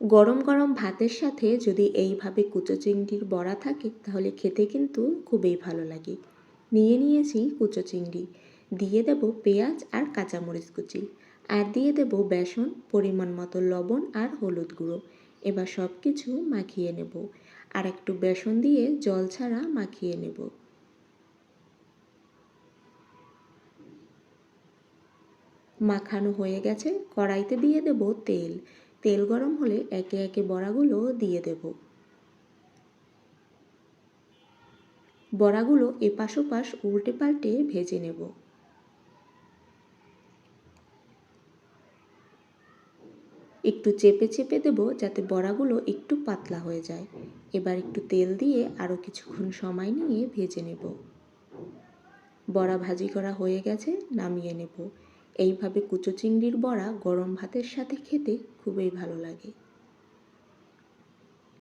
গরম গরম ভাতের সাথে যদি এইভাবে কুচো চিংড়ির বড়া থাকে তাহলে খেতে কিন্তু খুবই ভালো লাগে। নিয়ে নিয়েছি কুচো চিংড়ি, দিয়ে দেব পেঁয়াজ আর কাঁচামরিচ কুচি, আর দিয়ে দেব বেসন, পরিমাণ মতো লবণ আর হলুদ গুঁড়ো। এবার সব কিছু মাখিয়ে নেব, আর একটু বেসন দিয়ে জল ছাড়া মাখিয়ে নেব। মাখানো হয়ে গেছে, কড়াইতে দিয়ে দেব তেল। তেল গরম হলে একে একে বড়াগুলো দিয়ে দেব। বড়াগুলো এপাশ ওপাশ উল্টে পাল্টে ভেজে নেব। একটু চেপে চেপে দেব যাতে বড়াগুলো একটু পাতলা হয়ে যায়। এবার একটু তেল দিয়ে আরও কিছুক্ষণ সময় নিয়ে ভেজে নেব। বড়া ভাজি করা হয়ে গেছে, নামিয়ে নেব। এইভাবে কুচো চিংড়ির বড়া গরম ভাতের সাথে খেতে খুবই ভালো লাগে।